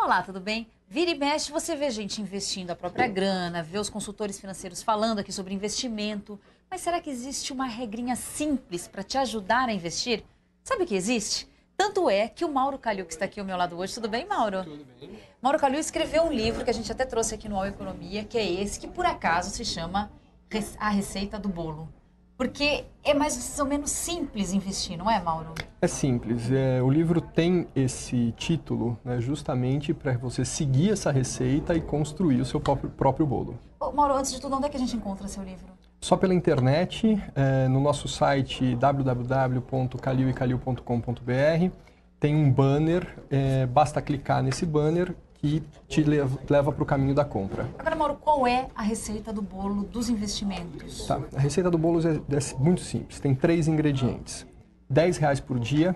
Olá, tudo bem? Vira e mexe, você vê gente investindo a própria grana, vê os consultores financeiros falando aqui sobre investimento. Mas será que existe uma regrinha simples para te ajudar a investir? Sabe o que existe? Tanto é que o Mauro Calil, que está aqui ao meu lado hoje, tudo bem, Mauro? Tudo bem. Mauro Calil escreveu um livro que a gente até trouxe aqui no All Economia, que é esse, que por acaso se chama A Receita do Bolo. Porque é mais ou menos simples investir, não é, Mauro? É simples. O livro tem esse título, né, justamente para você seguir essa receita e construir o seu próprio bolo. Ô, Mauro, antes de tudo, onde é que a gente encontra seu livro? Só pela internet, no nosso site www.calioecalio.com.br, tem um banner, basta clicar nesse banner que te leva para o caminho da compra. Agora, Mauro, qual é a receita do bolo dos investimentos? Tá. A receita do bolo é muito simples, tem 3 ingredientes. R$10 por dia,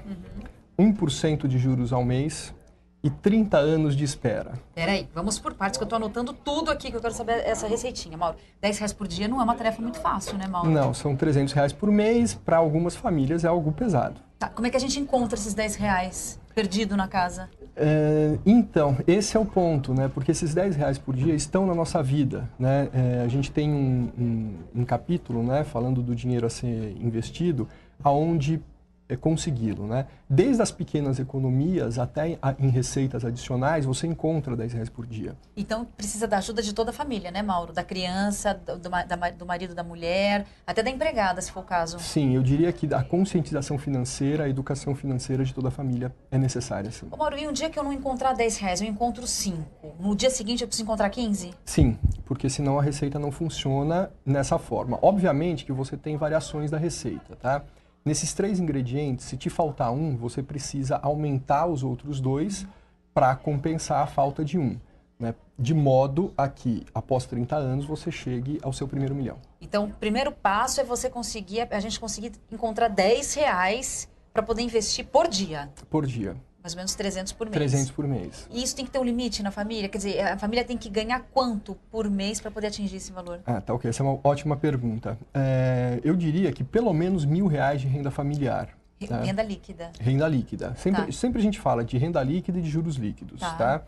1% de juros ao mês e 30 anos de espera. Peraí, vamos por partes, que eu estou anotando tudo aqui, que eu quero saber essa receitinha, Mauro. R$10 por dia não é uma tarefa muito fácil, né, Mauro? Não, são R$300 por mês, para algumas famílias é algo pesado. Tá, como é que a gente encontra esses R$10 perdido na casa? Então, esse é o ponto, né? Porque esses R$10 por dia estão na nossa vida, né? A gente tem um capítulo, né, falando do dinheiro a ser investido, aonde consegui-lo, né? Desde as pequenas economias até em receitas adicionais, você encontra R$10 por dia. Então, precisa da ajuda de toda a família, né, Mauro? Da criança, do marido, da mulher, até da empregada, se for o caso. Sim, eu diria que a conscientização financeira, a educação financeira de toda a família é necessária, sim. Ô, Mauro, e um dia que eu não encontrar R$10, eu encontro 5. No dia seguinte eu preciso encontrar 15? Sim, porque senão a receita não funciona dessa forma. Obviamente que você tem variações da receita, tá? Nesses 3 ingredientes, se te faltar um, você precisa aumentar os outros 2 para compensar a falta de um, né? De modo a que, após 30 anos, você chegue ao seu primeiro milhão. Então, o primeiro passo é a gente conseguir encontrar R$10 para poder investir por dia. Por dia. Mais ou menos 300 por mês. 300 por mês. E isso tem que ter um limite na família? Quer dizer, a família tem que ganhar quanto por mês para poder atingir esse valor? Ah, tá ok. Essa é uma ótima pergunta. Eu diria que pelo menos R$1.000 de renda familiar. Tá? Renda líquida. Renda líquida. Sempre a gente fala de renda líquida e de juros líquidos. Tá?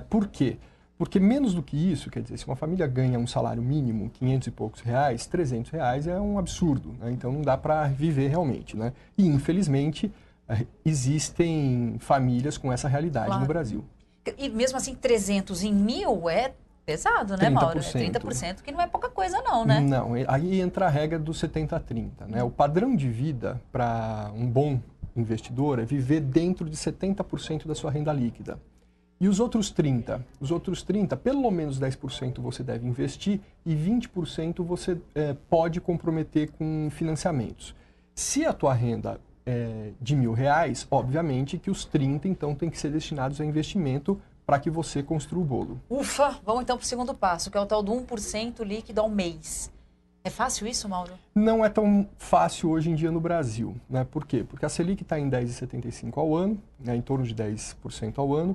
Por quê? Porque menos do que isso, quer dizer, se uma família ganha um salário mínimo, 500 e poucos reais, R$300 é um absurdo, né? Então não dá para viver realmente, né? E infelizmente existem famílias com essa realidade no Brasil. E mesmo assim, 300 em 1.000 é pesado, né, Mauro? 30%, que não é pouca coisa não, né? Não, aí entra a regra do 70-30, né? O padrão de vida para um bom investidor é viver dentro de 70% da sua renda líquida. E os outros 30? Os outros 30, pelo menos 10% você deve investir e 20% você pode comprometer com financiamentos. Se a tua renda de R$1.000, obviamente que os 30 então tem que ser destinados a investimento para que você construa o bolo. Ufa, vamos então para o segundo passo, que é o tal do 1% líquido ao mês. É fácil isso, Mauro? Não é tão fácil hoje em dia no Brasil, né? Por quê? Porque a Selic está em 10,75 ao ano, né? Em torno de 10% ao ano.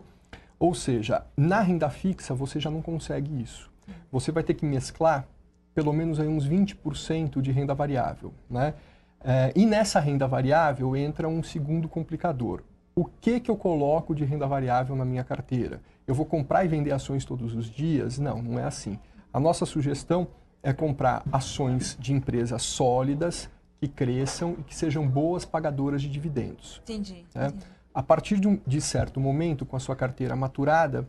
Ou seja, na renda fixa você já não consegue isso. Você vai ter que mesclar pelo menos aí uns 20% de renda variável, né? E nessa renda variável entra um segundo complicador. O que eu coloco de renda variável na minha carteira? Eu vou comprar e vender ações todos os dias? Não, não é assim. A nossa sugestão é comprar ações de empresas sólidas, que cresçam e que sejam boas pagadoras de dividendos. Entendi. A partir de certo momento, com a sua carteira maturada,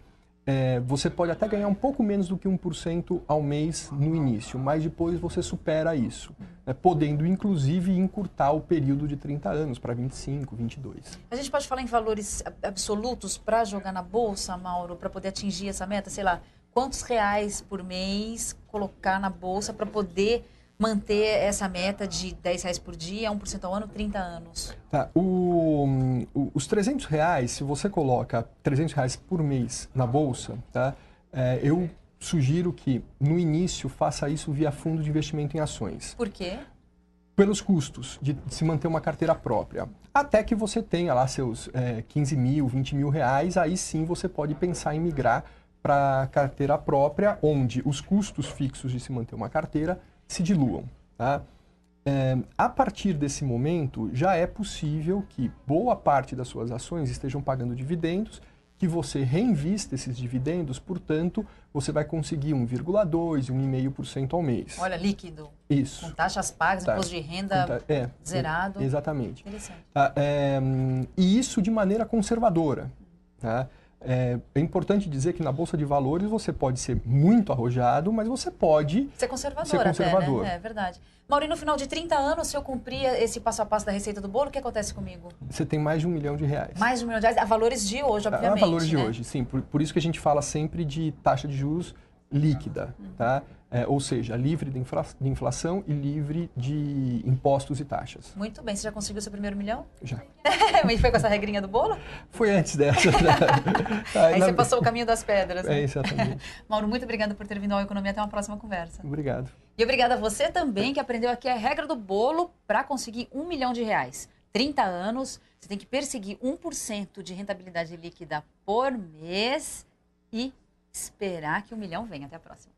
você pode até ganhar um pouco menos do que 1% ao mês no início, mas depois você supera isso, né, podendo inclusive encurtar o período de 30 anos para 25, 22. A gente pode falar em valores absolutos para jogar na bolsa, Mauro, para poder atingir essa meta? Sei lá, quantos reais por mês colocar na bolsa para poder manter essa meta de R$10 por dia, 1% ao ano, 30 anos? Tá. Os R$300, se você coloca R$300 por mês na bolsa, tá? Eu sugiro que no início faça isso via fundo de investimento em ações. Por quê? Pelos custos de se manter uma carteira própria. Até que você tenha lá seus 15 mil, 20 mil reais, aí sim você pode pensar em migrar para carteira própria, onde os custos fixos de se manter uma carteira se diluam. Tá? A partir desse momento, já é possível que boa parte das suas ações estejam pagando dividendos, que você reinvista esses dividendos, portanto, você vai conseguir 1,2%, 1,5% ao mês. Olha, líquido. Isso. Com taxas pagas, imposto de renda zerado. Exatamente. Interessante. E isso de maneira conservadora. Tá? É importante dizer que na Bolsa de Valores você pode ser muito arrojado, mas você pode ser conservador. Até, né? É verdade. Mauri, no final de 30 anos, se eu cumprir esse passo a passo da receita do bolo, o que acontece comigo? Você tem mais de R$1 milhão. Mais de R$1 milhão? A valores de hoje, obviamente. A valores de hoje, sim. Por isso que a gente fala sempre de taxa de juros líquida, tá? Ou seja, livre de inflação e livre de impostos e taxas. Muito bem. Você já conseguiu seu primeiro milhão? Já. Mas foi com essa regrinha do bolo? Foi antes dessa. Aí você passou o caminho das pedras. Né? Exatamente. Mauro, muito obrigada por ter vindo ao Economia. Até uma próxima conversa. Obrigado. E obrigada a você também que aprendeu aqui a regra do bolo para conseguir R$1 milhão. 30 anos, você tem que perseguir 1% de rentabilidade líquida por mês e esperar que R$1 milhão venha. Até a próxima.